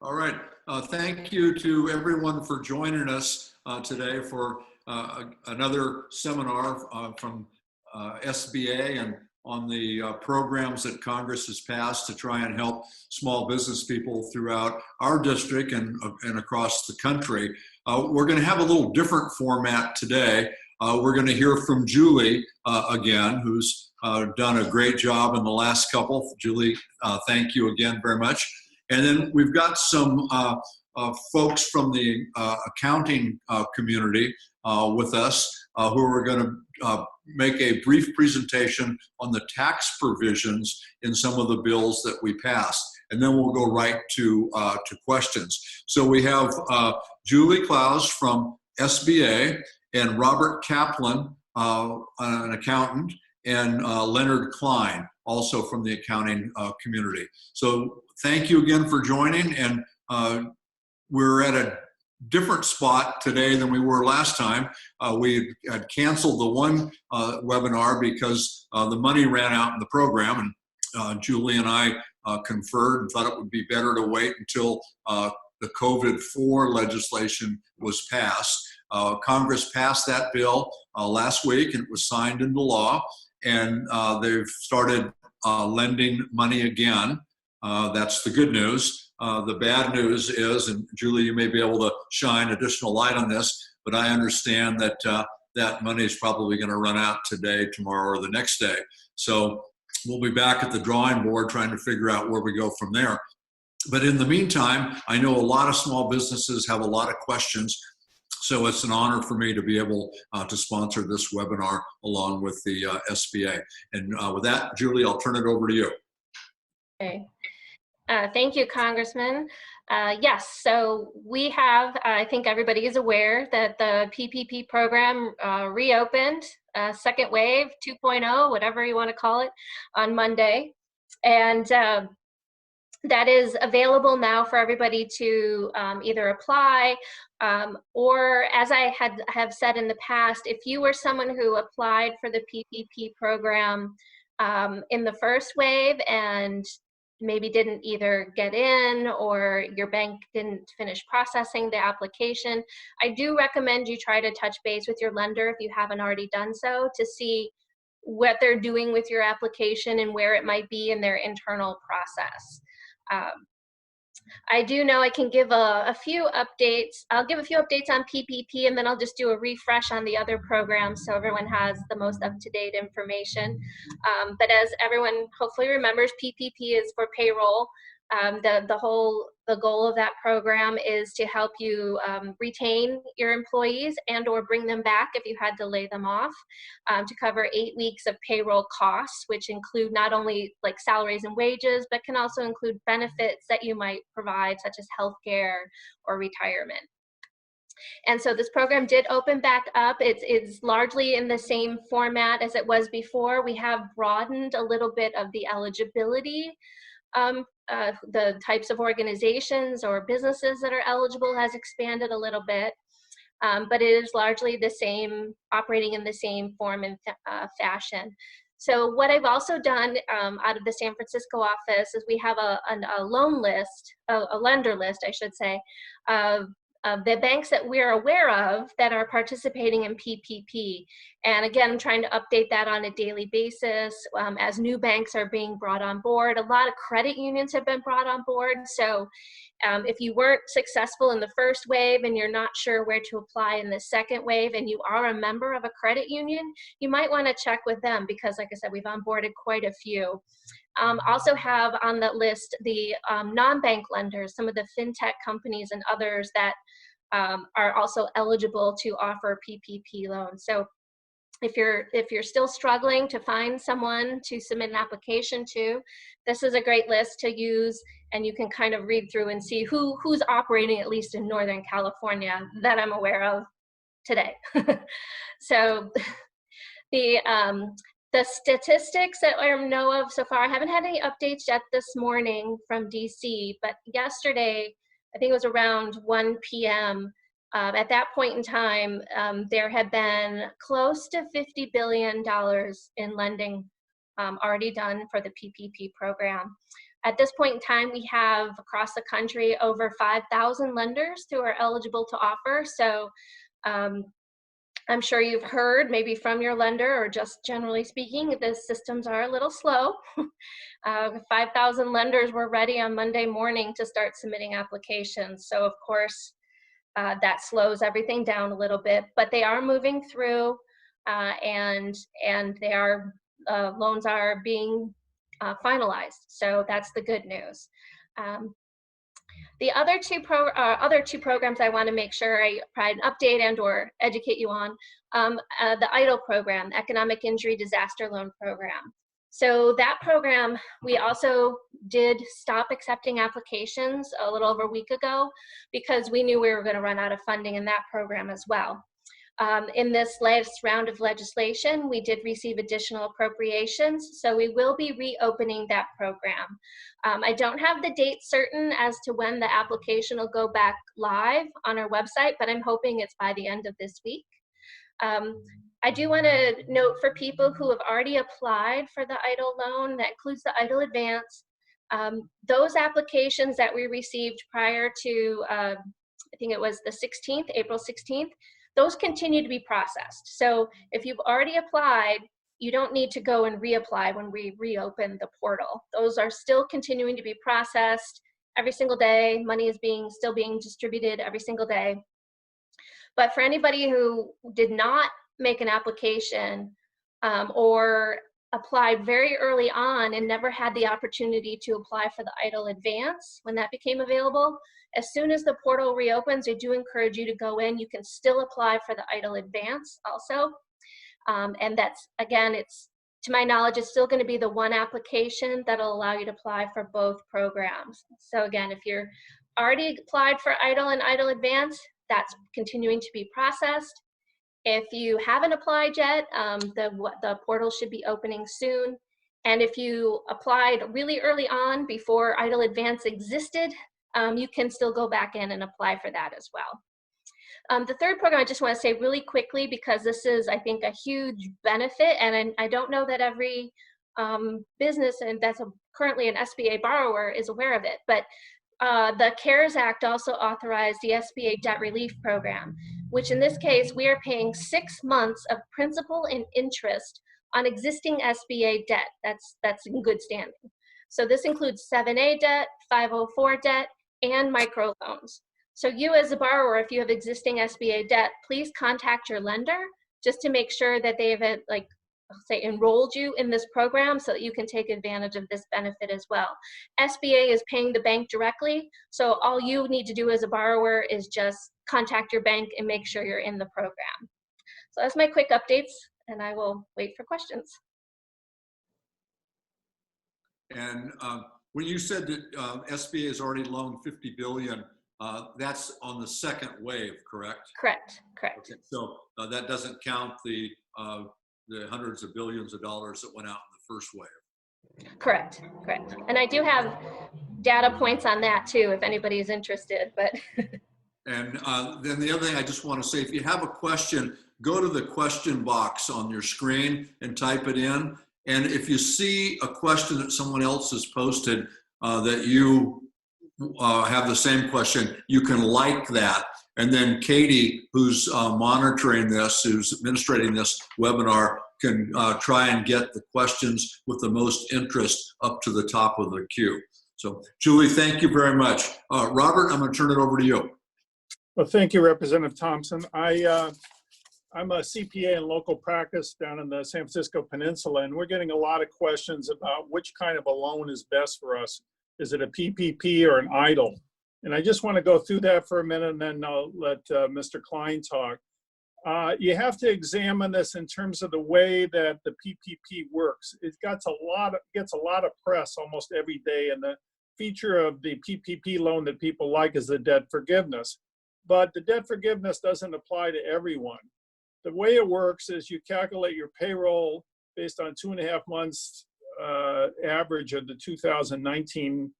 All right. Thank you to everyone for joining us today for another seminar from SBA and on the programs that Congress has passed to try and help small business people throughout our district and across the country. We're going to have a little different format today. We're going to hear from Julie again, who's done a great job in the last couple. Julie, thank you again very much. And then we've got some folks from the accounting community with us who are going to make a brief presentation on the tax provisions in some of the bills that we passed. And then we'll go right to questions. So we have Julie Klaus from SBA and Robert Kaplan, an accountant, and Leonard Klein, also from the accounting community. So thank you again for joining, and we're at a different spot today than we were last time. We had canceled the one webinar because the money ran out in the program, and Julie and I conferred and thought it would be better to wait until the COVID-4 legislation was passed. Congress passed that bill last week, and it was signed into law, and they've started lending money again. That's the good news. The bad news is, and Julie, you may be able to shine additional light on this, but I understand that that money is probably going to run out today, tomorrow, or the next day. So we'll be back at the drawing board trying to figure out where we go from there. But in the meantime, I know a lot of small businesses have a lot of questions. So it's an honor for me to be able to sponsor this webinar along with the SBA. And with that, Julie, I'll turn it over to you. Okay. Thank you, Congressman. Yes, so we have, I think everybody is aware that the PPP program reopened, second wave 2.0, whatever you want to call it, on Monday. And that is available now for everybody to either apply or, as I have said in the past, if you were someone who applied for the PPP program in the first wave and maybe didn't either get in or your bank didn't finish processing the application, I do recommend you try to touch base with your lender if you haven't already done so to see what they're doing with your application and where it might be in their internal process. I do know I can give a few updates. I'll give a few updates on PPP, and then I'll just do a refresh on the other programs so everyone has the most up-to-date information. But as everyone hopefully remembers, PPP is for payroll. The goal of that program is to help you retain your employees and or bring them back if you had to lay them off, to cover 8 weeks of payroll costs, which include not only like salaries and wages, but can also include benefits that you might provide, such as healthcare or retirement. And so this program did open back up. It's largely in the same format as it was before. We have broadened a little bit of the eligibility. The types of organizations or businesses that are eligible has expanded a little bit, but it is largely the same, operating in the same form and fashion. So what I've also done out of the San Francisco office is we have a loan list, a lender list, I should say, of the banks that we're aware of that are participating in PPP. And again, I'm trying to update that on a daily basis as new banks are being brought on board. A lot of credit unions have been brought on board. So if you weren't successful in the first wave and you're not sure where to apply in the second wave and you are a member of a credit union, you might want to check with them because, like I said, we've onboarded quite a few. Also have on that list the non-bank lenders, some of the fintech companies and others that are also eligible to offer PPP loans. So if you're still struggling to find someone to submit an application to, this is a great list to use, and you can kind of read through and see who's operating, at least in Northern California, that I'm aware of today. So the statistics that I know of so far, I haven't had any updates yet this morning from DC, but yesterday, I think it was around 1 p.m., at that point in time, there had been close to $50 billion in lending already done for the PPP program. At this point in time, we have across the country over 5,000 lenders who are eligible to offer. So I'm sure you've heard maybe from your lender or just generally speaking, the systems are a little slow. 5,000 lenders were ready on Monday morning to start submitting applications. So of course, that slows everything down a little bit, but they are moving through and they are, loans are being finalized. So that's the good news. The other two programs I want to make sure I provide an update and or educate you on, the EIDL program, Economic Injury Disaster Loan Program. So that program, we also did stop accepting applications a little over a week ago because we knew we were going to run out of funding in that program as well. In this last round of legislation, we did receive additional appropriations, so we will be reopening that program. I don't have the date certain as to when the application will go back live on our website, but I'm hoping it's by the end of this week. I do want to note for people who have already applied for the EIDL loan, that includes the EIDL advance, those applications that we received prior to, I think it was the 16th, April 16th, those continue to be processed. So if you've already applied, you don't need to go and reapply when we reopen the portal. Those are still continuing to be processed every single day. Money is still being distributed every single day. But for anybody who did not make an application or applied very early on and never had the opportunity to apply for the EIDL advance when that became available, as soon as the portal reopens, I do encourage you to go in. You can still apply for the EIDL advance also. And that's, again, it's, to my knowledge, it's still going to be the one application that'll allow you to apply for both programs. So again, if you're already applied for EIDL and EIDL advance, that's continuing to be processed. If you haven't applied yet, the portal should be opening soon. And if you applied really early on before EIDL advance existed, you can still go back in and apply for that as well. The third program I just want to say really quickly, because this is, I think, a huge benefit, and I don't know that every business and that's currently an SBA borrower is aware of it, but the CARES Act also authorized the SBA debt relief program, which in this case, we are paying 6 months of principal and interest on existing SBA debt that's in good standing. So this includes 7A debt, 504 debt, and microloans. So you as a borrower, if you have existing SBA debt, please contact your lender just to make sure that they have, like, say, enrolled you in this program so that you can take advantage of this benefit as well. SBA is paying the bank directly, so all you need to do as a borrower is just contact your bank and make sure you're in the program. So that's my quick updates, and I will wait for questions. And when you said that SBA has already loaned $50 billion, that's on the second wave, correct? Correct. Okay. So that doesn't count the hundreds of billions of dollars that went out in the first wave. Correct. And I do have data points on that too, if anybody is interested. But and then the other thing I just want to say, if you have a question, go to the question box on your screen and type it in. And if you see a question that someone else has posted that you have the same question, you can like that. And then Katie, who's monitoring this, who's administrating this webinar, can try and get the questions with the most interest up to the top of the queue. So Julie, thank you very much. Robert, I'm going to turn it over to you. Well, thank you, Representative Thompson. I'm a CPA in local practice down in the San Francisco Peninsula, and we're getting a lot of questions about which kind of a loan is best for us. Is it a PPP or an EIDL? And I just want to go through that for a minute, and then I'll let Mr. Klein talk. You have to examine this in terms of the way that the PPP works. It gets a lot of press almost every day, and the feature of the PPP loan that people like is the debt forgiveness. But the debt forgiveness doesn't apply to everyone. The way it works is you calculate your payroll based on 2.5 months average of the 2019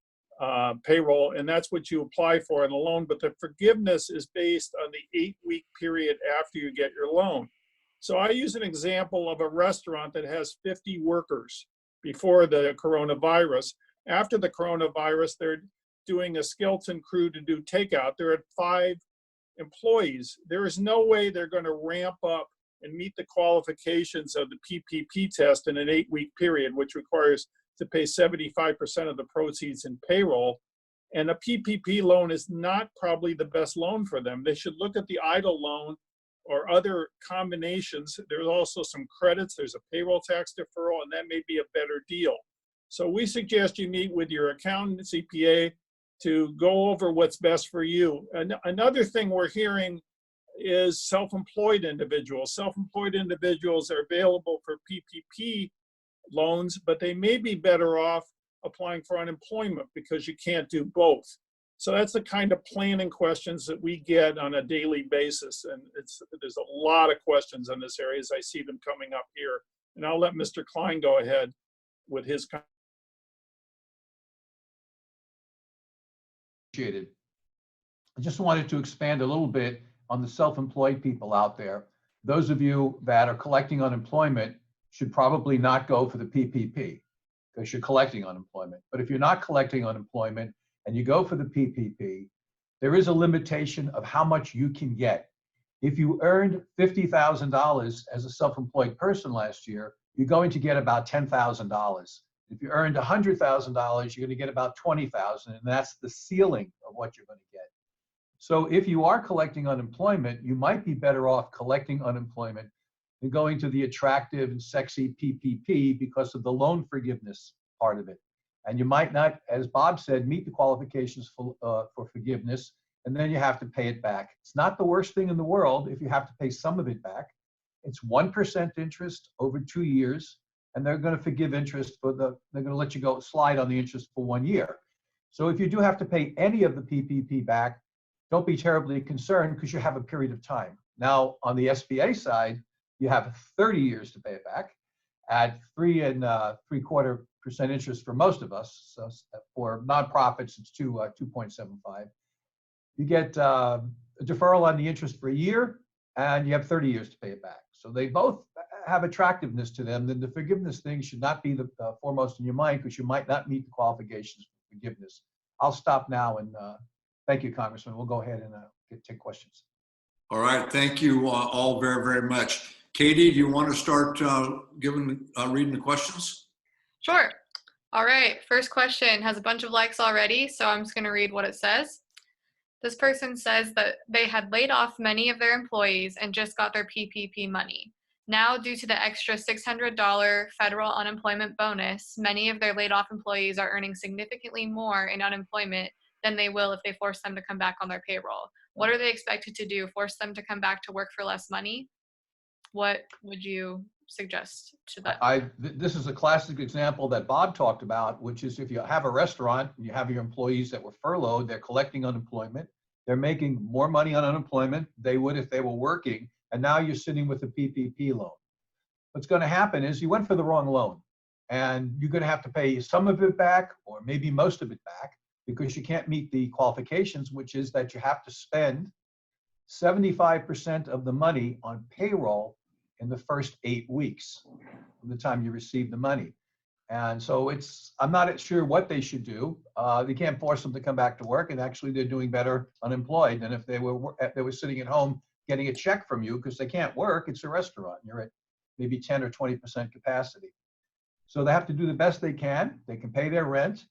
payroll, and that's what you apply for in a loan. But the forgiveness is based on the 8-week period after you get your loan. So I use an example of a restaurant that has 50 workers before the coronavirus, After the coronavirus, they're doing a skeleton crew to do takeout. They're at 5 employees. There is no way they're going to ramp up and meet the qualifications of the PPP test in an 8-week period, which requires to pay 75% of the proceeds in payroll. And a PPP loan is not probably the best loan for them. They should look at the EIDL loan or other combinations. There's also some credits. There's a payroll tax deferral, and that may be a better deal. So we suggest you meet with your accountant, CPA, to go over what's best for you. And another thing we're hearing is self-employed individuals. Self-employed individuals are available for PPP loans, but they may be better off applying for unemployment because you can't do both. So that's the kind of planning questions that we get on a daily basis. And there's a lot of questions in this area as I see them coming up here. And I'll let Mr. Klein go ahead with his. Appreciated. I just wanted to expand a little bit on the self-employed people out there. Those of you that are collecting unemployment should probably not go for the PPP because you're collecting unemployment. But if you're not collecting unemployment and you go for the PPP, there is a limitation of how much you can get. If you earned $50,000 as a self-employed person last year, you're going to get about $10,000. If you earned $100,000, you're going to get about $20,000, and that's the ceiling of what you're going to get. So if you are collecting unemployment, you might be better off collecting unemployment than going to the attractive and sexy PPP because of the loan forgiveness part of it. And you might not, as Bob said, meet the qualifications for forgiveness, and then you have to pay it back. It's not the worst thing in the world if you have to pay some of it back. It's 1% interest over 2 years, and they're going to forgive interest they're going to let you go slide on the interest for 1 year. So if you do have to pay any of the PPP back, don't be terribly concerned because you have a period of time. Now, on the SBA side, you have 30 years to pay it back at 3 3/4% interest for most of us. So for nonprofits, it's 2.75. You get a deferral on the interest for a year, and you have 30 years to pay it back. So they both have attractiveness to them. Then the forgiveness thing should not be the foremost in your mind because you might not meet the qualifications for forgiveness. I'll stop now and thank you, Congressman. We'll go ahead and take questions. All right, thank you all very, very much. Katie, do you want to start reading the questions? Sure. All right, first question has a bunch of likes already, so I'm just going to read what it says. This person says that they had laid off many of their employees and just got their PPP money. Now, due to the extra $600 federal unemployment bonus, many of their laid off employees are earning significantly more in unemployment than they will if they force them to come back on their payroll. What are they expected to do? Force them to come back to work for less money? What would you suggest to that? This is a classic example that Bob talked about, which is if you have a restaurant and you have your employees that were furloughed, they're collecting unemployment, they're making more money on unemployment they would if they were working, and now you're sitting with a PPP loan. What's going to happen is you went for the wrong loan, and you're going to have to pay some of it back or maybe most of it back because you can't meet the qualifications, which is that you have to spend 75% of the money on payroll in the first 8 weeks from the time you receive the money. And so I'm not sure what they should do. They can't force them to come back to work, and actually they're doing better unemployed than if they were sitting at home getting a check from you because they can't work. It's a restaurant. You're at maybe 10 or 20% capacity. So they have to do the best they can. They can pay their rent.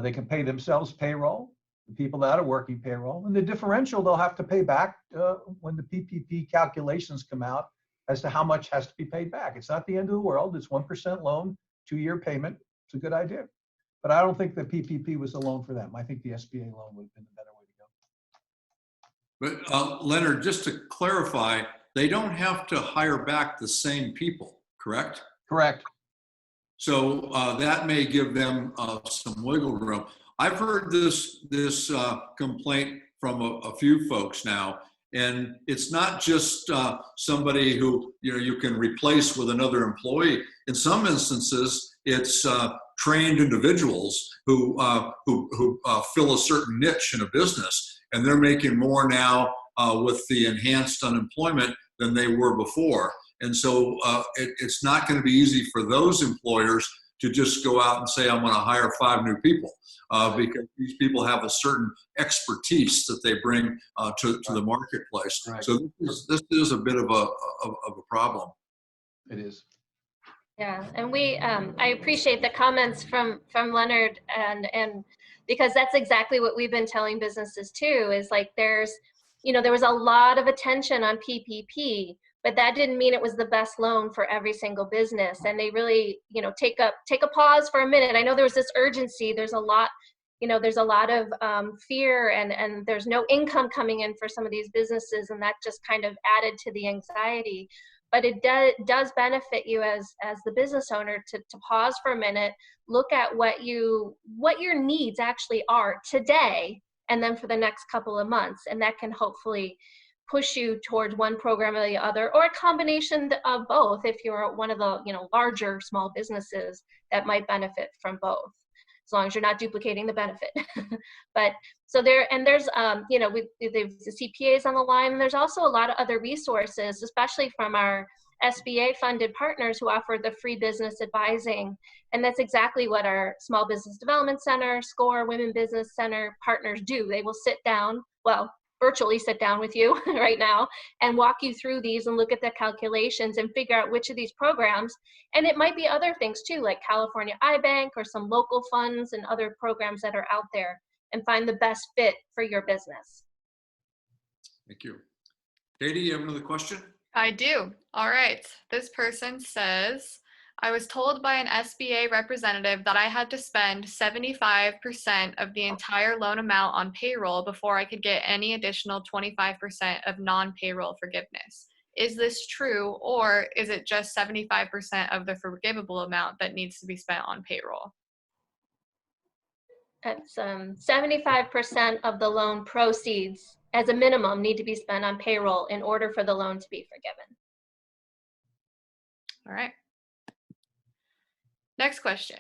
They can pay themselves payroll, the people that are working payroll, and the differential they'll have to pay back when the PPP calculations come out as to how much has to be paid back. It's not the end of the world. It's 1% loan, 2-year payment. It's a good idea. But I don't think the PPP was a loan for them. I think the SBA loan would have been the better way to go. But Leonard, just to clarify, they don't have to hire back the same people, correct? Correct. So that may give them some wiggle room. I've heard this complaint from a few folks now, and it's not just somebody who you can replace with another employee. In some instances, it's trained individuals who fill a certain niche in a business, and they're making more now with the enhanced unemployment than they were before. And so it's not going to be easy for those employers to just go out and say, I'm going to hire 5 new people, because these people have a certain expertise that they bring to the marketplace. Right. So this is a bit of a problem. It is. Yeah, and I appreciate the comments from Leonard, and because that's exactly what we've been telling businesses too, is like there was a lot of attention on PPP, but that didn't mean it was the best loan for every single business. And they really, take a pause for a minute. I know there was this urgency. There's a lot of fear, and there's no income coming in for some of these businesses, and that just kind of added to the anxiety. But it does benefit you as the business owner to pause for a minute, look at what your needs actually are today, and then for the next couple of months, and that can hopefully push you towards one program or the other, or a combination of both if you're one of the larger small businesses that might benefit from both, as long as you're not duplicating the benefit. But so there's the CPAs on the line, and there's also a lot of other resources, especially from our SBA funded partners who offer the free business advising. And that's exactly what our Small Business Development Center, SCORE, Women Business Center partners do. They will sit down, virtually sit down with you right now and walk you through these and look at the calculations and figure out which of these programs, and it might be other things too, like California iBank or some local funds and other programs that are out there, and find the best fit for your business. Thank you. Katie, you have another question? I do. All right. This person says, I was told by an SBA representative that I had to spend 75% of the entire loan amount on payroll before I could get any additional 25% of non-payroll forgiveness. Is this true, or is it just 75% of the forgivable amount that needs to be spent on payroll? That's 75% of the loan proceeds as a minimum need to be spent on payroll in order for the loan to be forgiven. All right. Next question.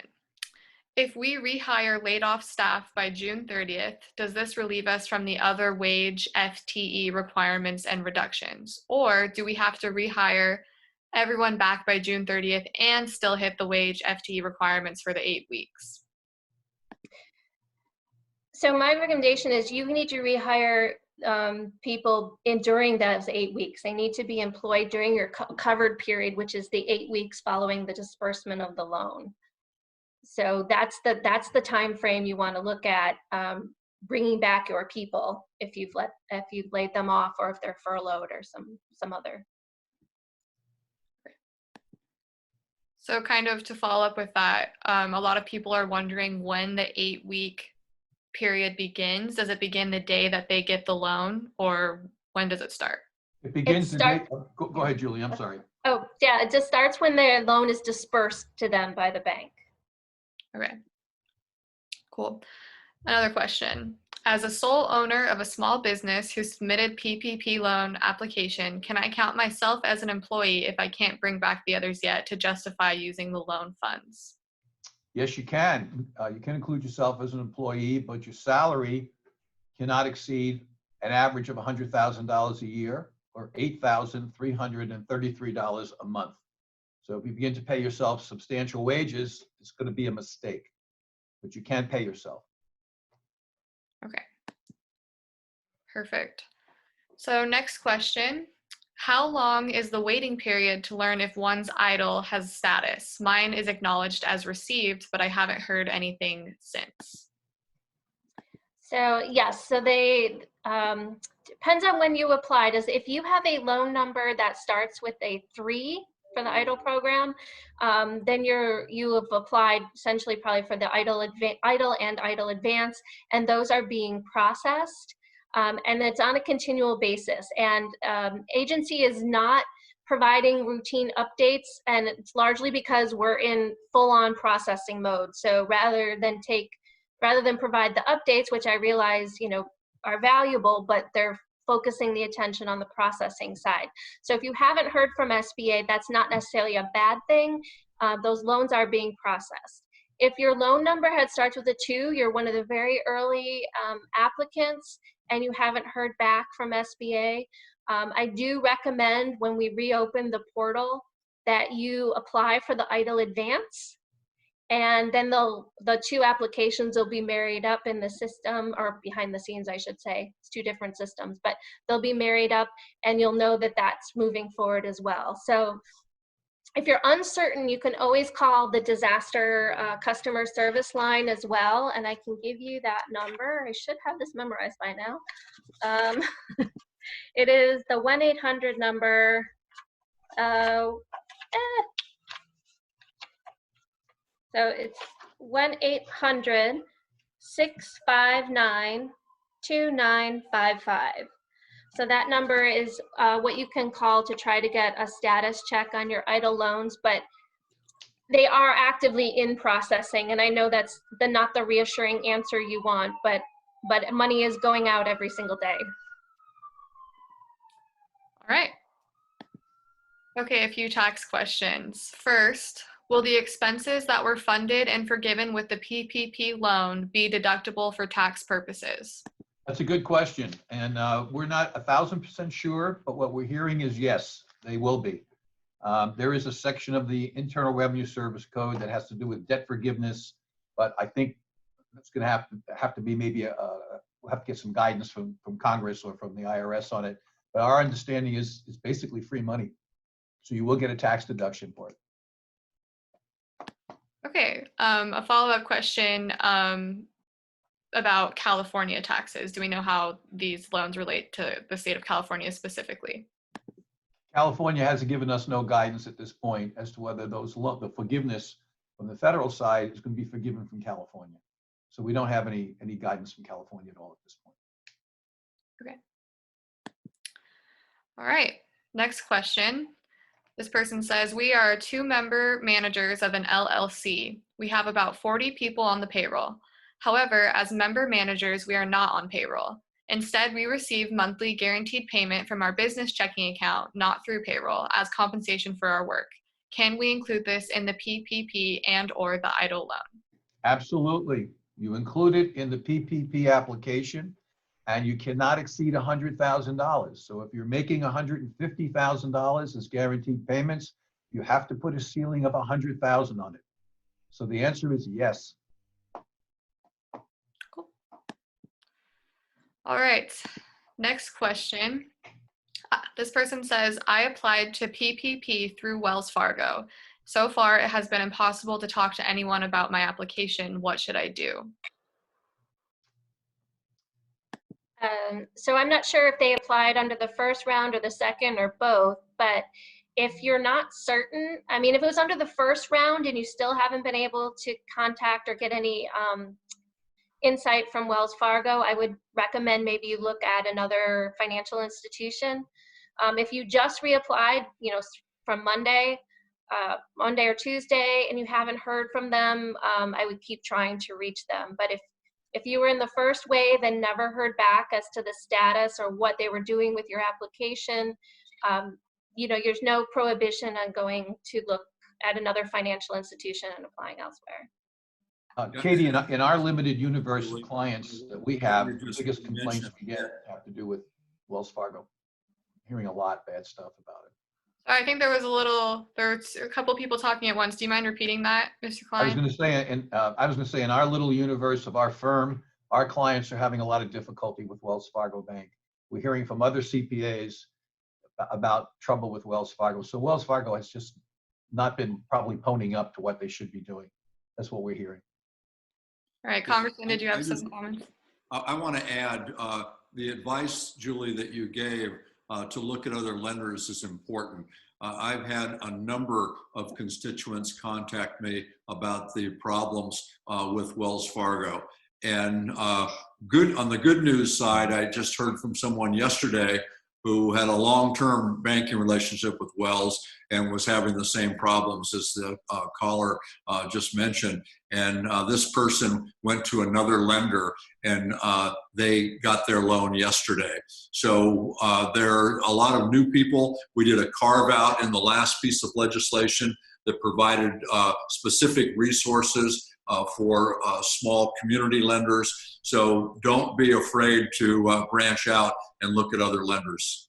If we rehire laid off staff by June 30th, does this relieve us from the other wage FTE requirements and reductions? Or do we have to rehire everyone back by June 30th and still hit the wage FTE requirements for the 8 weeks? So my recommendation is you need to rehire people during those 8 weeks. They need to be employed during your covered period, which is the 8 weeks following the disbursement of the loan. So that's the time frame you want to look at bringing back your people if you've laid them off, or if they're furloughed or some other. So kind of to follow up with that, a lot of people are wondering when the 8-week period begins. Does it begin the day that they get the loan, or when does it start? It begins the day. Go ahead, Julie. I'm sorry. Oh, yeah. It just starts when the loan is dispersed to them by the bank. Okay. Cool. Another question. As a sole owner of a small business who submitted PPP loan application, can I count myself as an employee if I can't bring back the others yet to justify using the loan funds? Yes, you can. You can include yourself as an employee, but your salary cannot exceed an average of $100,000 a year, or $8,333 a month. So if you begin to pay yourself substantial wages, it's going to be a mistake, but you can pay yourself. Okay. Perfect. So next question. How long is the waiting period to learn if one's EIDL has status? Mine is acknowledged as received, but I haven't heard anything since. So yes, so they depends on when you applied. If you have a loan number that starts with a 3 for the EIDL program, then you have applied essentially probably for the EIDL and EIDL Advance, and those are being processed. And it's on a continual basis, and agency is not providing routine updates, and it's largely because we're in full-on processing mode. So rather than provide the updates, which I realize are valuable, but they're focusing the attention on the processing side. So if you haven't heard from SBA, that's not necessarily a bad thing. Those loans are being processed. If your loan number starts with a 2, you're one of the very early applicants, and you haven't heard back from SBA, I do recommend when we reopen the portal that you apply for the EIDL Advance. And then the two applications will be married up in the system, or behind the scenes, I should say. It's two different systems, but they'll be married up, and you'll know that that's moving forward as well. So if you're uncertain, you can always call the disaster customer service line as well, and I can give you that number. I should have this memorized by now. It is the 1-800 number. So it's 1-800-659-2955. So that number is what you can call to try to get a status check on your idle loans, but they are actively in processing. And I know that's not the reassuring answer you want, but money is going out every single day. All right. Okay, a few tax questions. First, will the expenses that were funded and forgiven with the PPP loan be deductible for tax purposes? That's a good question. And we're not 1,000% sure, but what we're hearing is yes, they will be. There is a section of the Internal Revenue Service Code that has to do with debt forgiveness, but I think it's going to have to be maybe we'll have to get some guidance from Congress or from the IRS on it. But our understanding is it's basically free money. So you will get a tax deduction for it. Okay, a follow-up question about California taxes. Do we know how these loans relate to the state of California specifically? California hasn't given us no guidance at this point as to whether the forgiveness from the federal side is going to be forgiven from California. So we don't have any guidance from California at all at this point. Okay. All right, next question. This person says, we are 2-member managers of an LLC. We have about 40 people on the payroll. However, as member managers, we are not on payroll. Instead, we receive monthly guaranteed payment from our business checking account, not through payroll, as compensation for our work. Can we include this in the PPP and/or the idle loan? Absolutely. You include it in the PPP application, and you cannot exceed $100,000. So if you're making $150,000 as guaranteed payments, you have to put a ceiling of $100,000 on it. So the answer is yes. Cool. All right, next question. This person says, I applied to PPP through Wells Fargo. So far, it has been impossible to talk to anyone about my application. What should I do? So I'm not sure if they applied under the first round or the second or both, but if you're not certain, I mean, if it was under the first round and you still haven't been able to contact or get any insight from Wells Fargo, I would recommend maybe you look at another financial institution. If you just reapplied, from Monday or Tuesday, and you haven't heard from them, I would keep trying to reach them. But if you were in the first wave and never heard back as to the status or what they were doing with your application, there's no prohibition on going to look at another financial institution and applying elsewhere. Katie, in our limited universe of clients that we have, the biggest complaints we get have to do with Wells Fargo. Hearing a lot of bad stuff about it. I think there was a couple people talking at once. Do you mind repeating that, Mr. Klein? I was going to say, in our little universe of our firm, our clients are having a lot of difficulty with Wells Fargo Bank. We're hearing from other CPAs about trouble with Wells Fargo. So Wells Fargo has just not been probably ponying up to what they should be doing. That's what we're hearing. All right, Congressman, did you have some comments? I want to add the advice, Julie, that you gave to look at other lenders is important. I've had a number of constituents contact me about the problems with Wells Fargo. And on the good news side, I just heard from someone yesterday who had a long-term banking relationship with Wells and was having the same problems as the caller just mentioned. And this person went to another lender and they got their loan yesterday. So there are a lot of new people. We did a carve out in the last piece of legislation that provided specific resources for small community lenders. So don't be afraid to branch out and look at other lenders.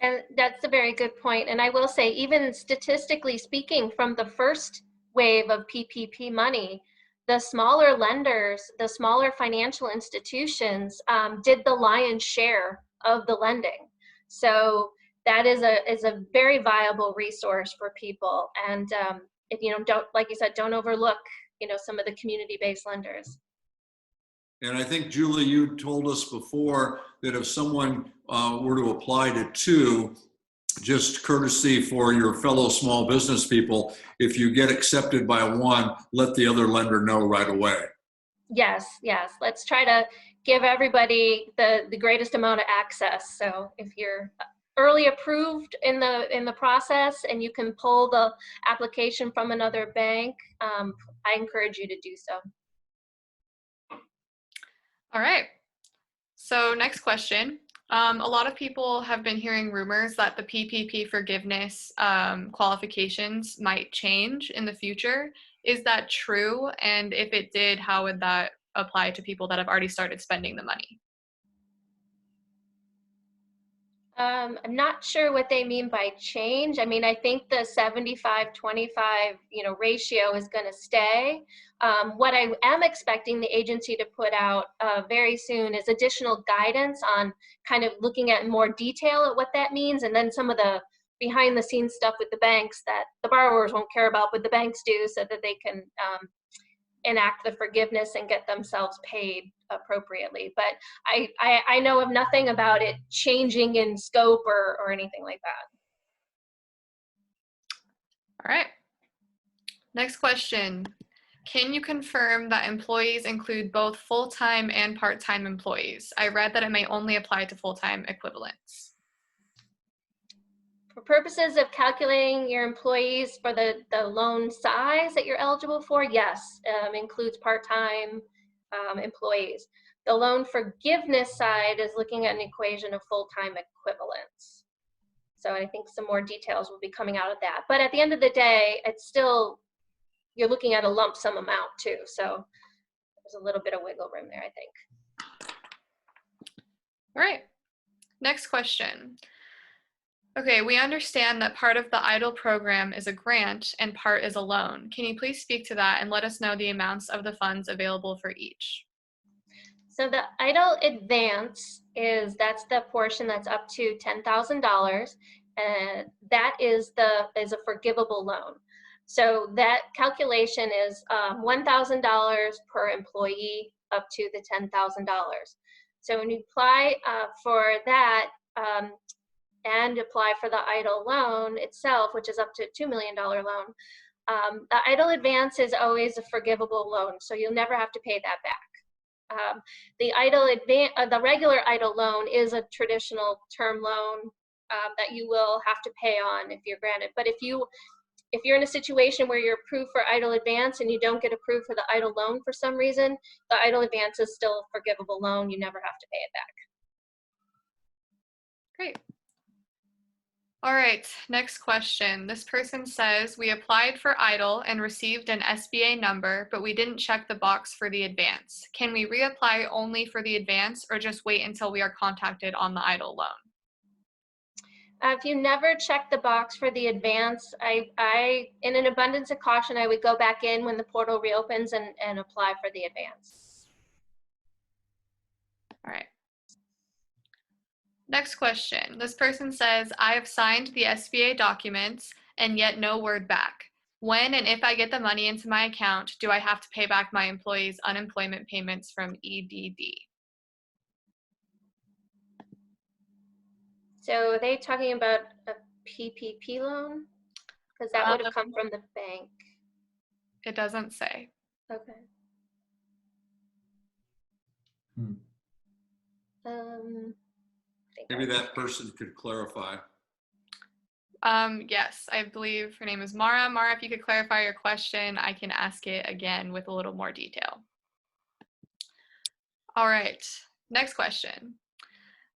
And that's a very good point. And I will say, even statistically speaking, from the first wave of PPP money, the smaller lenders, the smaller financial institutions did the lion's share of the lending. So that is a very viable resource for people. And if don't, like you said, don't overlook some of the community-based lenders. And I think, Julie, you told us before that if someone were to apply to two, just courtesy for your fellow small business people, if you get accepted by one, let the other lender know right away. Yes, yes. Let's try to give everybody the greatest amount of access. So if you're early approved in the process and you can pull the application from another bank, I encourage you to do so. All right. So next question. A lot of people have been hearing rumors that the PPP forgiveness qualifications might change in the future. Is that true? And if it did, how would that apply to people that have already started spending the money? I'm not sure what they mean by change. I mean, I think the 75-25, ratio is going to stay. What I am expecting the agency to put out very soon is additional guidance on kind of looking at more detail at what that means, and then some of the behind the scenes stuff with the banks that the borrowers won't care about, but the banks do, so that they can enact the forgiveness and get themselves paid appropriately. But I know of nothing about it changing in scope or anything like that. All right. Next question. Can you confirm that employees include both full-time and part-time employees? I read that it may only apply to full-time equivalents. For purposes of calculating your employees for the loan size that you're eligible for, yes, includes part-time employees. The loan forgiveness side is looking at an equation of full-time equivalents. So I think some more details will be coming out of that. But at the end of the day, it's still, you're looking at a lump sum amount too. So there's a little bit of wiggle room there, I think. All right. Next question. Okay, we understand that part of the EIDL program is a grant and part is a loan. Can you please speak to that and let us know the amounts of the funds available for each? So the EIDL advance that's the portion that's up to $10,000, and that is a forgivable loan. So that calculation is $1,000 per employee up to the $10,000. So when you apply for that and apply for the EIDL loan itself, which is up to a $2 million loan, the EIDL advance is always a forgivable loan, so you'll never have to pay that back. The regular EIDL loan is a traditional term loan that you will have to pay on if you're granted. But if you're in a situation where you're approved for EIDL advance and you don't get approved for the EIDL loan for some reason, the EIDL advance is still a forgivable loan. You never have to pay it back. Great. All right, next question. This person says, we applied for EIDL and received an SBA number, but we didn't check the box for the advance. Can we reapply only for the advance or just wait until we are contacted on the EIDL loan? If you never check the box for the advance, I, in an abundance of caution, I would go back in when the portal reopens and apply for the advance. All right. Next question. This person says, I have signed the SBA documents and yet no word back. When and if I get the money into my account, do I have to pay back my employees' unemployment payments from EDD? So are they talking about a PPP loan? Because that would have come from the bank. It doesn't say. Okay. Maybe that person could clarify. Yes, I believe her name is Mara. Mara, if you could clarify your question, I can ask it again with a little more detail. All right, next question.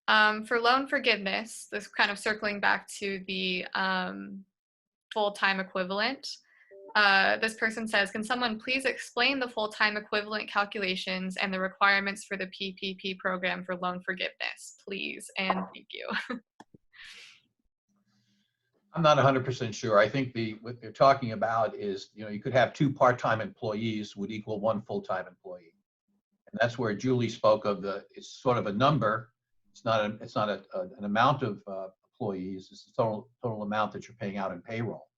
For loan forgiveness, this kind of circling back to the full-time equivalent, this person says, can someone please explain the full-time equivalent calculations and the requirements for the PPP program for loan forgiveness, please, and thank you. I'm not 100% sure. I think what they're talking about is, you could have 2 part-time employees would equal 1 full-time employee. And that's where Julie spoke of it's sort of a number. It's not an amount of employees. It's the total amount that you're paying out in payroll.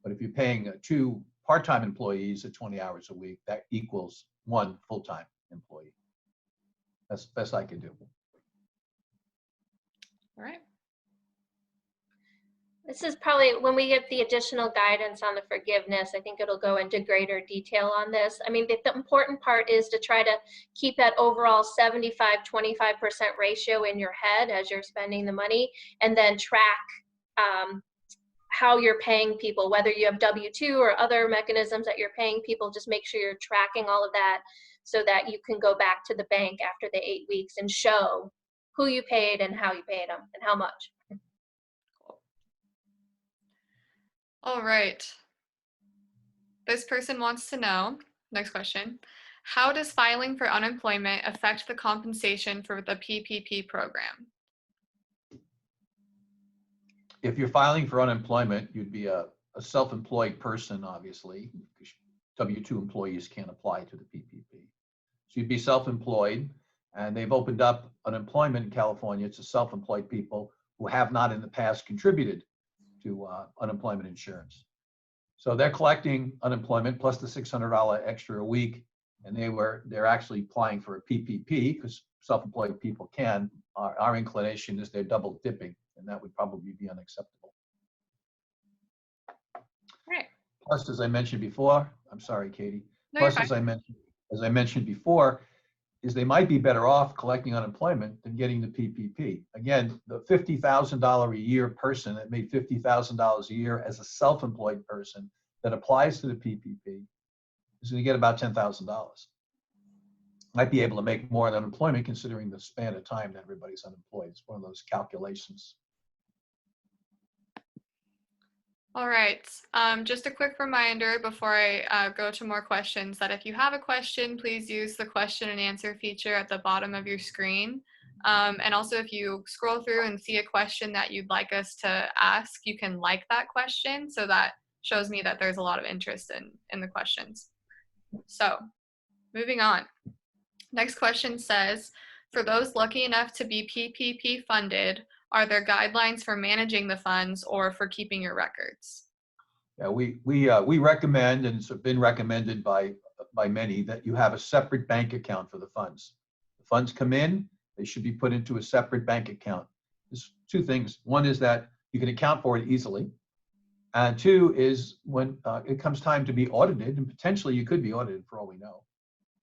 But if you're paying 2 part-time employees at 20 hours a week, that equals 1 full-time employee. That's the best I can do. All right. This is probably when we get the additional guidance on the forgiveness, I think it'll go into greater detail on this. I mean, the important part is to try to keep that overall 75-25% ratio in your head as you're spending the money, and then track how you're paying people, whether you have W-2 or other mechanisms that you're paying people. Just make sure you're tracking all of that so that you can go back to the bank after the 8 weeks and show who you paid and how you paid them and how much. All right. This person wants to know, next question, how does filing for unemployment affect the compensation for the PPP program? If you're filing for unemployment, you'd be a self-employed person, obviously. W-2 employees can't apply to the PPP. So you'd be self-employed, and they've opened up unemployment in California to self-employed people who have not in the past contributed to unemployment insurance. So they're collecting unemployment plus the $600 extra a week, and they're actually applying for a PPP because self-employed people can. Our inclination is they're double dipping, and that would probably be unacceptable. Right. Plus, as I mentioned before, I'm sorry, Katie. No, you're Plus, fine. as I mentioned before, is they might be better off collecting unemployment than getting the PPP. Again, the $50,000 a year person that made $50,000 a year as a self-employed person that applies to the PPP is going to get about $10,000. Might be able to make more than unemployment considering the span of time that everybody's unemployed. It's one of those calculations. All right. Just a quick reminder before I go to more questions that if you have a question, please use the question and answer feature at the bottom of your screen. And also, if you scroll through and see a question that you'd like us to ask, you can like that question. So that shows me that there's a lot of interest in the questions. So moving on. Next question says, for those lucky enough to be PPP funded, are there guidelines for managing the funds or for keeping your records? Yeah, we recommend, and it's been recommended by many, that you have a separate bank account for the funds. The funds come in, they should be put into a separate bank account. There's 2 things. One is that you can account for it easily. And 2 is when it comes time to be audited, and potentially you could be audited for all we know,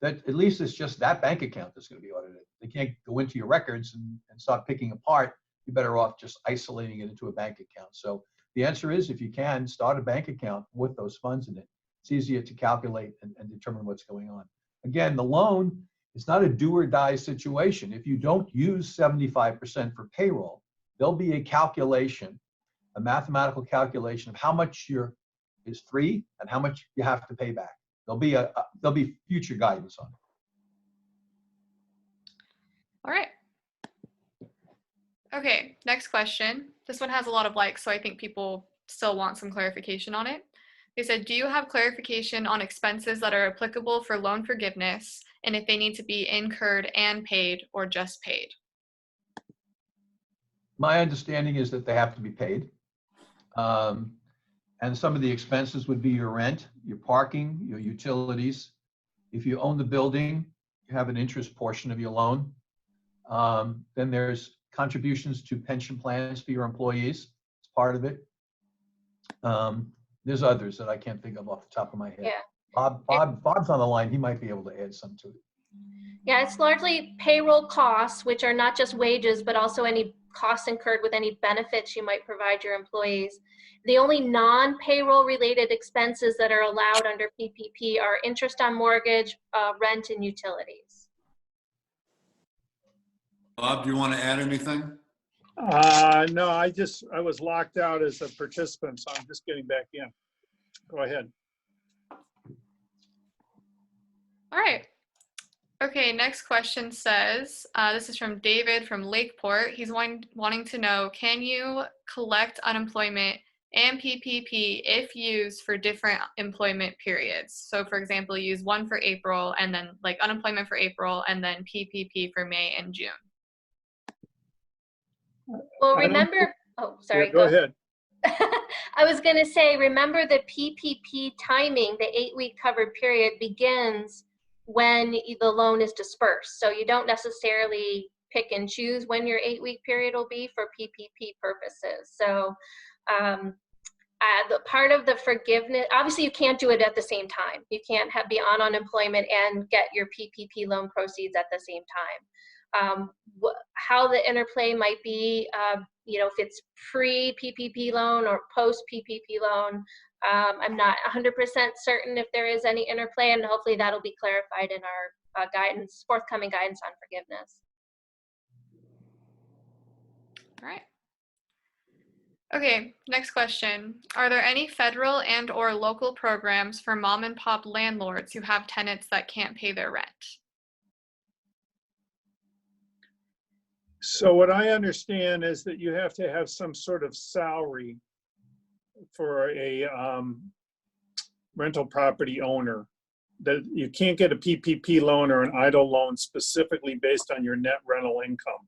that at least it's just that bank account that's going to be audited. They can't go into your records and start picking apart. You're better off just isolating it into a bank account. So the answer is, if you can, start a bank account with those funds in it. It's easier to calculate and determine what's going on. Again, the loan is not a do or die situation. If you don't use 75% for payroll, there'll be a calculation, a mathematical calculation of how much is free and how much you have to pay back. There'll be future guidance on it. All right. Okay, next question. This one has a lot of likes, so I think people still want some clarification on it. They said, do you have clarification on expenses that are applicable for loan forgiveness and if they need to be incurred and paid or just paid? My understanding is that they have to be paid. And some of the expenses would be your rent, your parking, your utilities. If you own the building, you have an interest portion of your loan. Then there's contributions to pension plans for your employees. It's part of it. There's others that I can't think of off the top of my head. Yeah. Bob's on the line. He might be able to add some to it. Yeah, it's largely payroll costs, which are not just wages, but also any costs incurred with any benefits you might provide your employees. The only non-payroll related expenses that are allowed under PPP are interest on mortgage, rent, and utilities. Bob, do you want to add anything? No, I was locked out as a participant, so I'm just getting back in. Go ahead. All right. Okay, next question says, this is from David from Lakeport. He's wanting to know, can you collect unemployment and PPP if used for different employment periods. So for example, use one for April and then like unemployment for April and then PPP for May and June. Well, I don't remember, oh, sorry. Yeah, go ahead. I was going to say, remember the PPP timing, the 8-week covered period begins when the loan is dispersed. So you don't necessarily pick and choose when your 8-week period will be for PPP purposes. So the part of the forgiveness, obviously you can't do it at the same time. You can't be on unemployment and get your PPP loan proceeds at the same time. How the interplay might be, if it's pre-PPP loan or post-PPP loan, I'm not 100% certain if there is any interplay, and hopefully that'll be clarified in our forthcoming guidance on forgiveness. All right. Okay, next question. Are there any federal and or local programs for mom and pop landlords who have tenants that can't pay their rent? So what I understand is that you have to have some sort of salary for a rental property owner. That you can't get a PPP loan or an idle loan specifically based on your net rental income.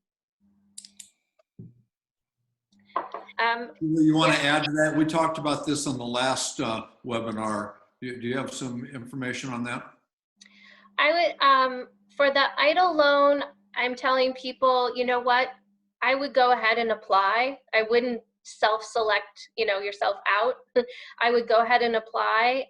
You want to add to that? We talked about this on the last webinar. Do you have some information on that? I would, for the idle loan, I'm telling people, you know what, I would go ahead and apply. I wouldn't self-select, yourself out. I would go ahead and apply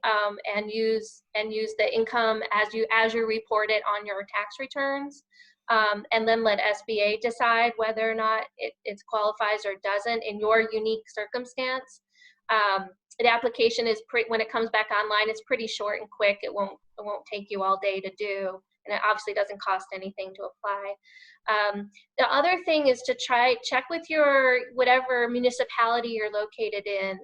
and use the income as you report it on your tax returns, and then let SBA decide whether or not it qualifies or doesn't in your unique circumstance. The application is when it comes back online, it's pretty short and quick. It won't take you all day to do, and it obviously doesn't cost anything to apply. The other thing is to check with your whatever municipality you're located in.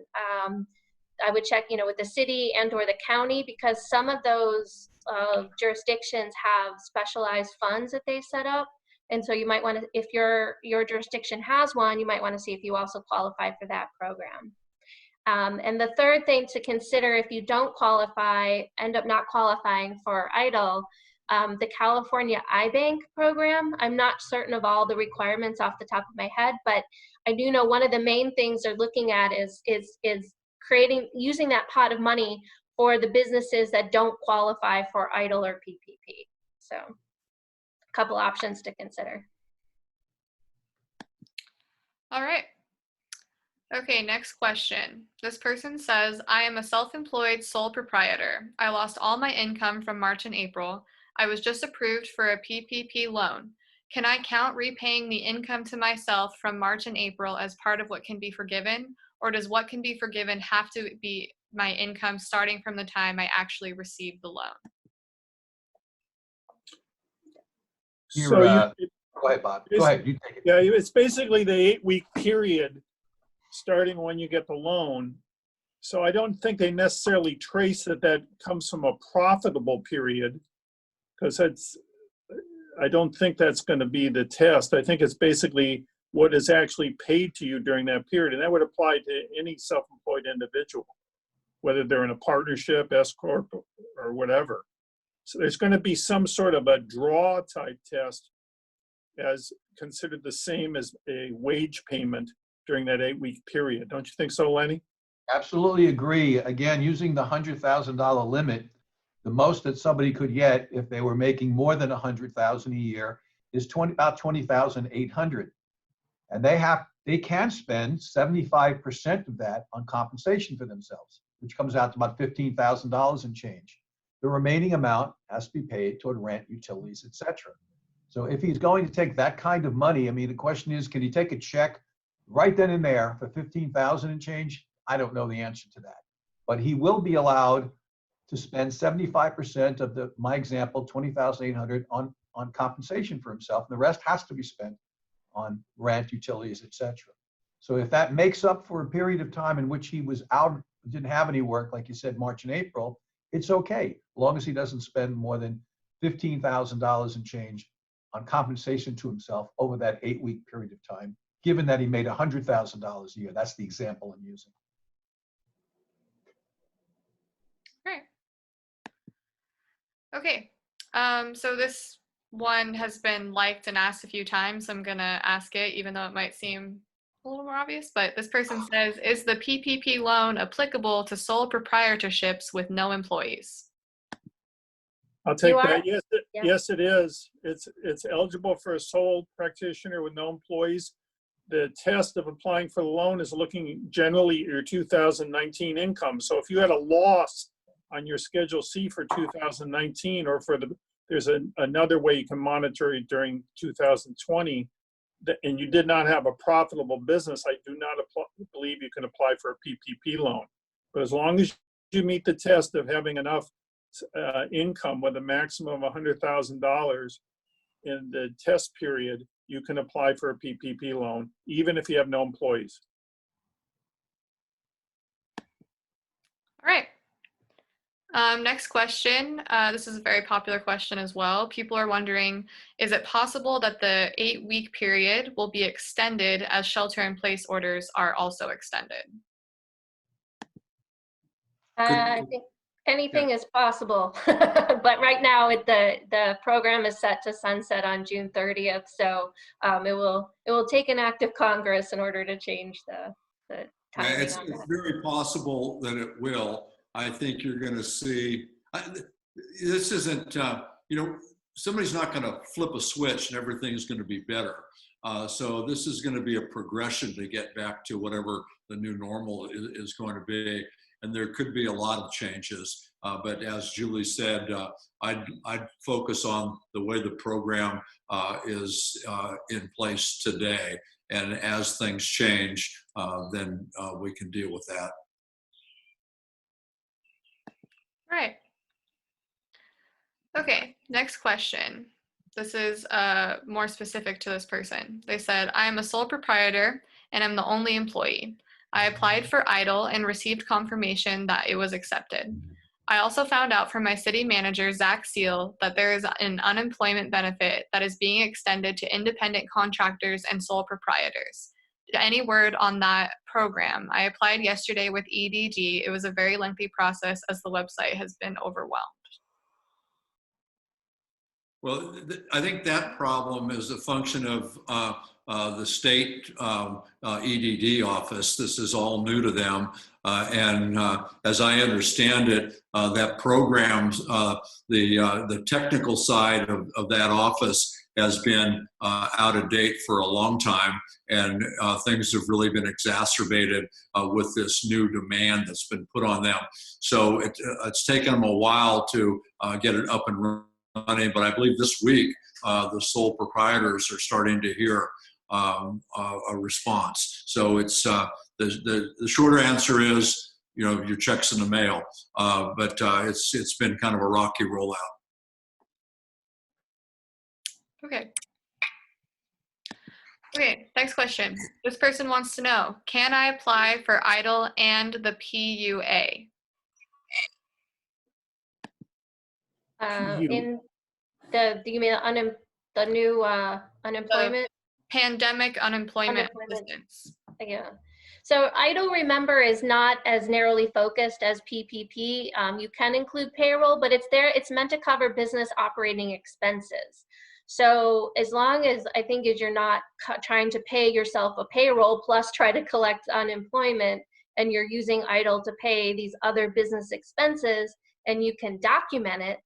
I would check, with the city and or the county, because some of those jurisdictions have specialized funds that they set up. And so you might want to, if your jurisdiction has one, you might want to see if you also qualify for that program. And the third thing to consider, if you don't qualify, end up not qualifying for EIDL, the California iBank program, I'm not certain of all the requirements off the top of my head, but I do know one of the main things they're looking at is using that pot of money for the businesses that don't qualify for EIDL or PPP. So a couple options to consider. All right. Okay, next question. This person says, I am a self-employed sole proprietor. I lost all my income from March and April. I was just approved for a PPP loan. Can I count repaying the income to myself from March and April as part of what can be forgiven? Or does what can be forgiven have to be my income starting from the time I actually received the loan? So Go ahead, Bob. Go ahead. You take it. yeah, it's basically the 8-week period starting when you get the loan. So I don't think they necessarily trace that comes from a profitable period, because I don't think that's going to be the test. I think it's basically what is actually paid to you during that period. And that would apply to any self-employed individual, whether they're in a partnership, S Corp, or whatever. So there's going to be some sort of a draw type test as considered the same as a wage payment during that 8-week period. Don't you think so, Lenny? Absolutely agree. Again, using the $100,000 limit, the most that somebody could get if they were making more than $100,000 a year is about $20,800, and they can spend 75% of that on compensation for themselves, which comes out to about $15,000 and change. The remaining amount has to be paid toward rent, utilities, etc. So if he's going to take that kind of money, I mean, the question is, can he take a check right then and there for $15,000 and change? I don't know the answer to that, but he will be allowed to spend 75% of my example, $20,800 on compensation for himself, and the rest has to be spent on rent, utilities, etc. So if that makes up for a period of time in which he was out, didn't have any work, like you said, March and April, it's okay, as long as he doesn't spend more than $15,000 and change on compensation to himself over that 8-week period of time, given that he made $100,000 a year. That's the example I'm using. Okay, so this one has been liked and asked a few times. I'm gonna ask it, even though it might seem a little more obvious, but this person says, is the PPP loan applicable to sole proprietorships with no employees? I'll take You are? that. Yes, Yeah. yes, it is. It's eligible for a sole practitioner with no employees. The test of applying for the loan is looking generally at your 2019 income. So if you had a loss on your Schedule C for 2019, or there's another way you can monitor it during 2020, and you did not have a profitable business, I do not believe you can apply for a PPP loan. But as long as you meet the test of having enough income with a maximum of $100,000 in the test period, you can apply for a PPP loan, even if you have no employees. All right. Next question. This is a very popular question as well. People are wondering, is it possible that the 8-week period will be extended as shelter-in-place orders are also extended? I think anything is possible, but right now the program is set to sunset on June 30th. So it will take an act of Congress in order to change the timing It's on that. very possible that it will. I think you're going to see, this isn't, somebody's not going to flip a switch and everything's going to be better. So this is going to be a progression to get back to whatever the new normal is going to be. And there could be a lot of changes. But as Julie said, I'd focus on the way the program is in place today. And as things change, then we can deal with that. Right. Okay, next question. This is more specific to this person. They said, I am a sole proprietor and I'm the only employee. I applied for EIDL and received confirmation that it was accepted. I also found out from my city manager, Zach Seal, that there is an unemployment benefit that is being extended to independent contractors and sole proprietors. Any word on that program? I applied yesterday with EDG. It was a very lengthy process as the website has been overwhelmed. Well, I think that problem is a function of the state EDD office. This is all new to them. And as I understand it, that program, the technical side of that office has been out of date for a long time. And things have really been exacerbated with this new demand that's been put on them. So it's taken them a while to get it up and running, but I believe this week the sole proprietors are starting to hear a response. So it's the shorter answer is, your check's in the mail, but it's been kind of a rocky rollout. Okay. Okay, next question. This person wants to know, can I apply for EIDL and the PUA? In you mean the new unemployment? Pandemic unemployment assistance. Yeah. So EIDL, remember, is not as narrowly focused as PPP. You can include payroll, but it's meant to cover business operating expenses. So as long as you're not trying to pay yourself a payroll plus try to collect unemployment, and you're using EIDL to pay these other business expenses, and you can document it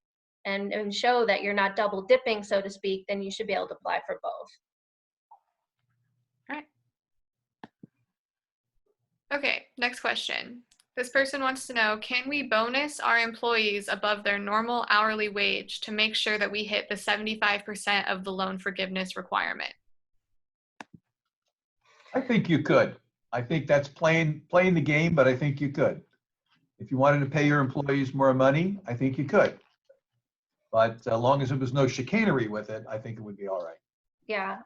and show that you're not double dipping, so to speak, then you should be able to apply for both. All right. Okay, next question. This person wants to know, can we bonus our employees above their normal hourly wage to make sure that we hit the 75% of the loan forgiveness requirement? I think you could. I think that's playing the game, but I think you could. If you wanted to pay your employees more money, I think you could. But as long as there was no chicanery with it, I think it would be all right. Yeah,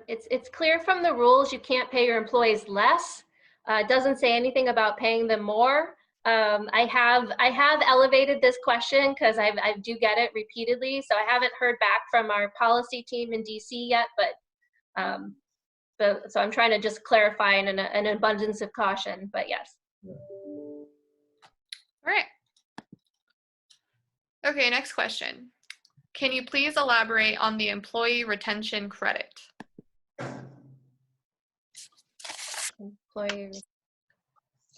it's clear from the rules you can't pay your employees less. It doesn't say anything about paying them more. I have elevated this question because I do get it repeatedly. So I haven't heard back from our policy team in DC yet, but so I'm trying to just clarify in an abundance of caution. But yes. All right. Okay, next question. Can you please elaborate on the employee retention credit? Employee.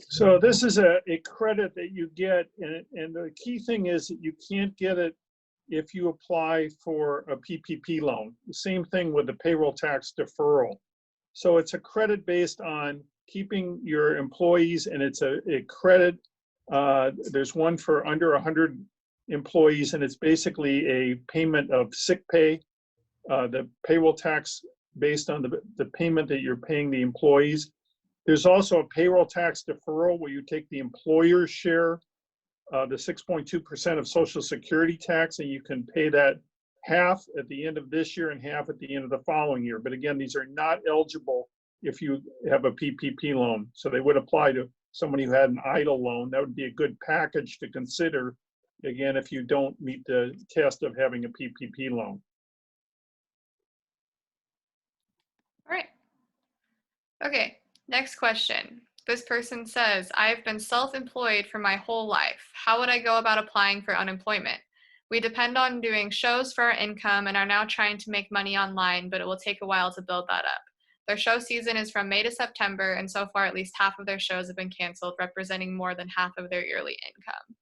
So this is a credit that you get, and the key thing is that you can't get it if you apply for a PPP loan. The same thing with the payroll tax deferral. So it's a credit based on keeping your employees, and it's a credit. There's one for under 100 employees, and it's basically a payment of sick pay, the payroll tax based on the payment that you're paying the employees. There's also a payroll tax deferral where you take the employer's share, the 6.2% of Social Security tax, and you can pay that half at the end of this year and half at the end of the following year. But again, these are not eligible if you have a PPP loan. So they would apply to somebody who had an idle loan. That would be a good package to consider, again, if you don't meet the test of having a PPP loan. All right. Okay, next question. This person says, I've been self-employed for my whole life. How would I go about applying for unemployment? We depend on doing shows for our income and are now trying to make money online, but it will take a while to build that up. Their show season is from May to September, and so far at least half of their shows have been canceled, representing more than half of their yearly income.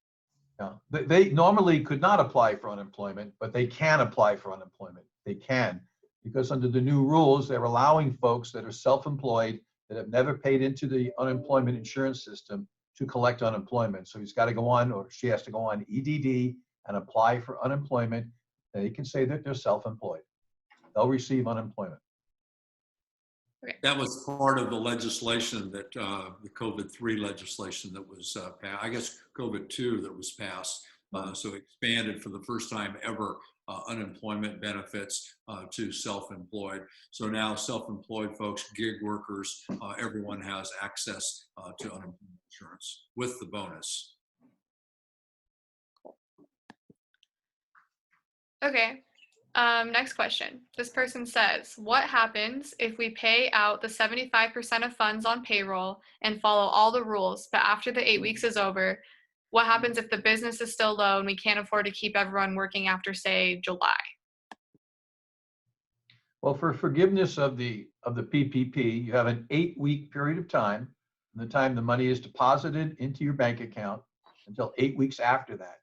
Yeah. They normally could not apply for unemployment, but they can apply for unemployment. They can, because under the new rules, they're allowing folks that are self-employed that have never paid into the unemployment insurance system to collect unemployment. So he's got to go on, or she has to go on EDD and apply for unemployment. They can say that they're self-employed. They'll receive unemployment. That was part of the legislation that the COVID-3 legislation that was passed, I guess COVID-2 that was passed. So expanded for the first time ever unemployment benefits to self-employed. So now self-employed folks, gig workers, everyone has access to unemployment insurance with the bonus. Okay, next question. This person says, what happens if we pay out the 75% of funds on payroll and follow all the rules, but after the 8 weeks is over, what happens if the business is still low and we can't afford to keep everyone working after, say, July? Well, for forgiveness of the PPP, you have an 8-week period of time from the time the money is deposited into your bank account until 8 weeks after that.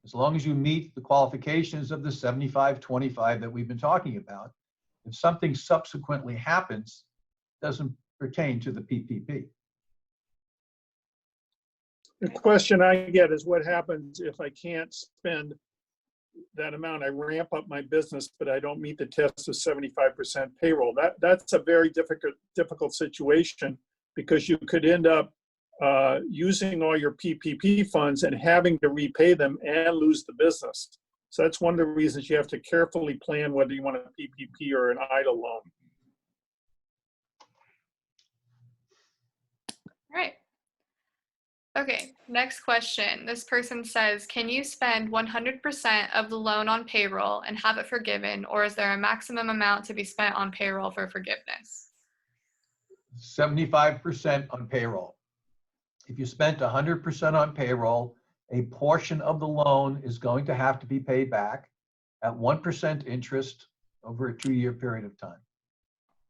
As long as you meet the qualifications of the 75-25 that we've been talking about, if something subsequently happens, it doesn't pertain to the PPP. The question I get is what happens if I can't spend that amount? I ramp up my business, but I don't meet the test of 75% payroll. That's a very difficult situation, because you could end up using all your PPP funds and having to repay them and lose the business. So that's one of the reasons you have to carefully plan whether you want a PPP or an idle loan. All right. Okay, next question. This person says, can you spend 100% of the loan on payroll and have it forgiven, or is there a maximum amount to be spent on payroll for forgiveness? 75% on payroll. If you spent 100% on payroll, a portion of the loan is going to have to be paid back at 1% interest over a 2-year period of time.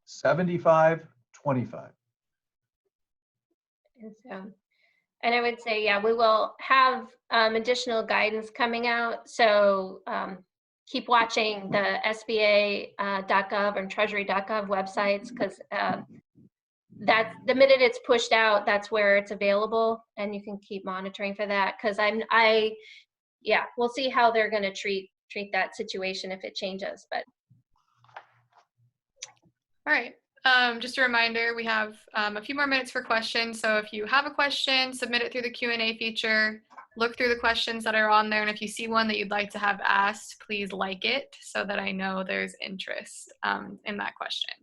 75-25. And I would say, yeah, we will have additional guidance coming out. So keep watching the SBA.gov and Treasury.gov websites, because that's the minute it's pushed out, that's where it's available, and you can keep monitoring for that. Because yeah, we'll see how they're going to treat that situation if it changes. But all right. Just a reminder, we have a few more minutes for questions. So if you have a question, submit it through the Q&A feature. Look through the questions that are on there, and if you see one that you'd like to have asked, please like it so that I know there's interest in that question.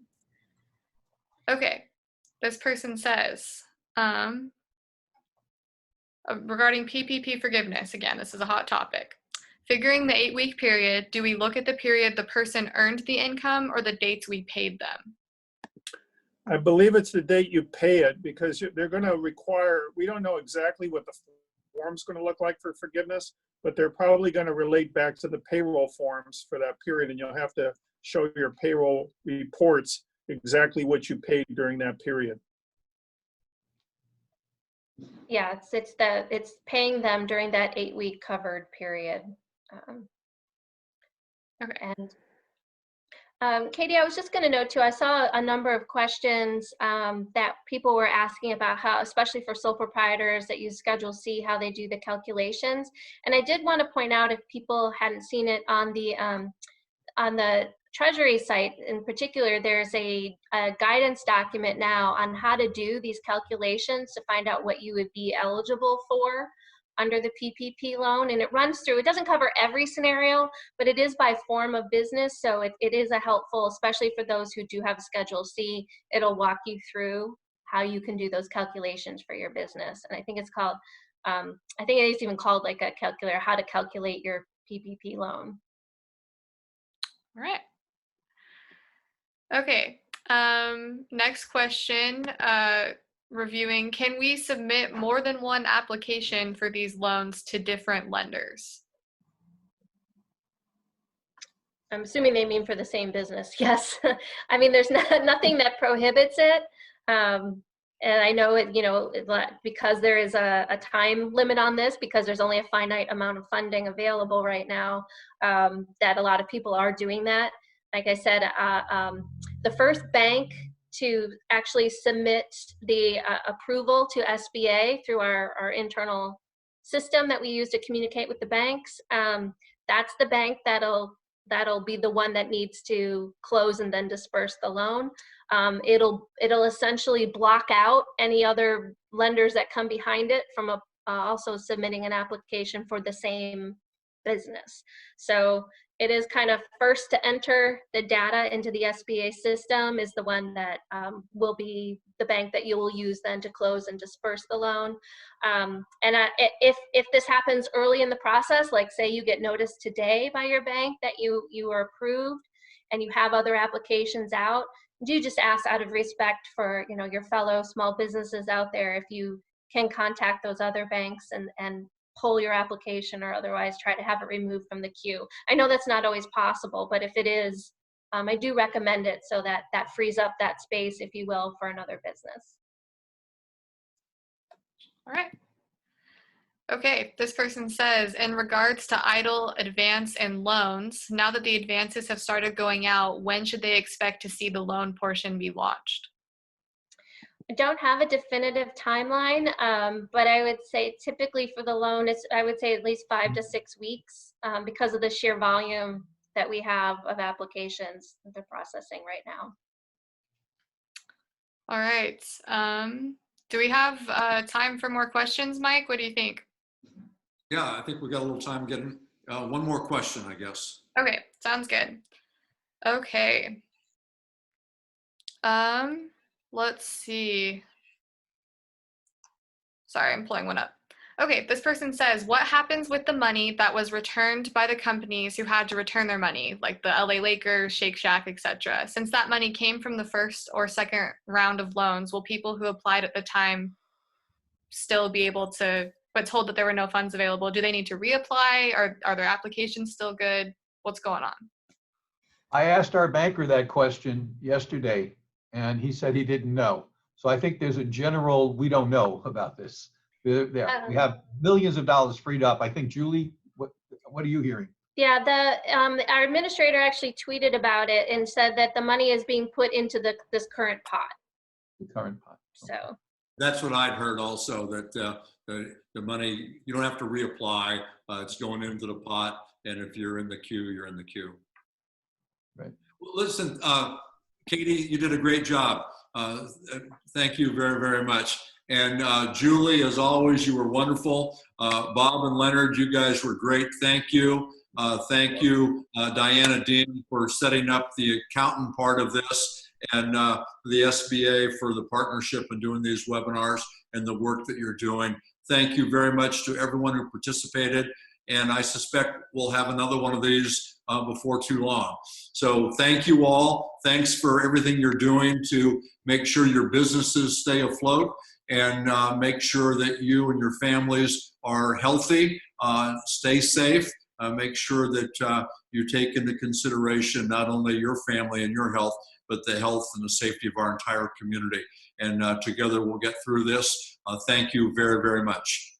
Okay. This person says, regarding PPP forgiveness, again, this is a hot topic. Figuring the 8-week period, do we look at the period the person earned the income or the dates we paid them? I believe it's the date you pay it, because they're going to require, we don't know exactly what the form's going to look like for forgiveness, but they're probably going to relate back to the payroll forms for that period, and you'll have to show your payroll reports exactly what you paid during that period. Yeah, it's paying them during that 8-week covered period. Okay. And Katie, I was just going to note too, I saw a number of questions that people were asking about how, especially for sole proprietors that use Schedule C, how they do the calculations. And I did want to point out, if people hadn't seen it, on the Treasury site in particular, there's a guidance document now on how to do these calculations to find out what you would be eligible for under the PPP loan. And it runs through, it doesn't cover every scenario, but it is by form of business. So it is a helpful, especially for those who do have Schedule C, it'll walk you through how you can do those calculations for your business. And I think it's called, I think it's even called like a calculator, how to calculate your PPP loan. All right. Okay. Next question, reviewing, can we submit more than one application for these loans to different lenders? I'm assuming they mean for the same business. Yes. I mean, there's nothing that prohibits it. And I know it, because there is a time limit on this, because there's only a finite amount of funding available right now, that a lot of people are doing that. Like I said, the first bank to actually submit the approval to SBA through our internal system that we use to communicate with the banks, that's the bank that'll be the one that needs to close and then disperse the loan. It'll essentially block out any other lenders that come behind it from also submitting an application for the same business. So it is kind of first to enter the data into the SBA system is the one that will be the bank that you will use then to close and disperse the loan. If this happens early in the process, like say you get notice today by your bank that you are approved and you have other applications out, do just ask out of respect for your fellow small businesses out there if you can contact those other banks and pull your application or otherwise try to have it removed from the queue. I know that's not always possible, but if it is, I do recommend it so that frees up that space, if you will, for another business. All right. Okay, this person says, in regards to idle advance and loans, now that the advances have started going out, when should they expect to see the loan portion be launched? I don't have a definitive timeline, but I would say typically for the loan, I would say at least 5 to 6 weeks because of the sheer volume that we have of applications that they're processing right now. All right. Do we have time for more questions, Mike? What do you think? Yeah, I think we got a little time getting one more question, I guess. Okay, sounds good. Okay. Let's see. Sorry, I'm pulling one up. Okay, this person says, what happens with the money that was returned by the companies who had to return their money, like the LA Lakers, Shake Shack, etc.? Since that money came from the first or second round of loans, will people who applied at the time still be able to, but told that there were no funds available? Do they need to reapply? Are their applications still good? What's going on? I asked our banker that question yesterday, and he said he didn't know. So I think there's a general, we don't know about this. There, we have millions of dollars freed up. I think, Julie, what are you hearing? Yeah, our administrator actually tweeted about it and said that the money is being put into this current pot. The current pot. Okay. So That's what I'd heard also, that the money, you don't have to reapply. It's going into the pot. And if you're in the queue, you're in the queue. Right. Well, listen, Katie, you did a great job. Thank you very, very much. And Julie, as always, you were wonderful. Bob and Leonard, you guys were great. Thank you. Thank you, Diana Dean, for setting up the accountant part of this, and the SBA for the partnership and doing these webinars and the work that you're doing. Thank you very much to everyone who participated. And I suspect we'll have another one of these before too long. So thank you all. Thanks for everything you're doing to make sure your businesses stay afloat. and make sure that you and your families are healthy, stay safe, make sure that you take into consideration not only your family and your health, but the health and the safety of our entire community. And together we'll get through this. Thank you very, very much.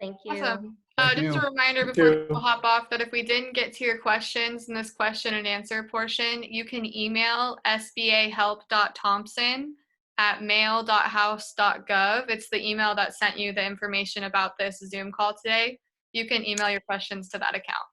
Thank you. Awesome. Thank Just you. a reminder Thank before you. people hop off that if we didn't get to your questions in this question and answer portion, you can email sbahelp.thompson@mail.house.gov. It's the email that sent you the information about this Zoom call today. You can email your questions to that account.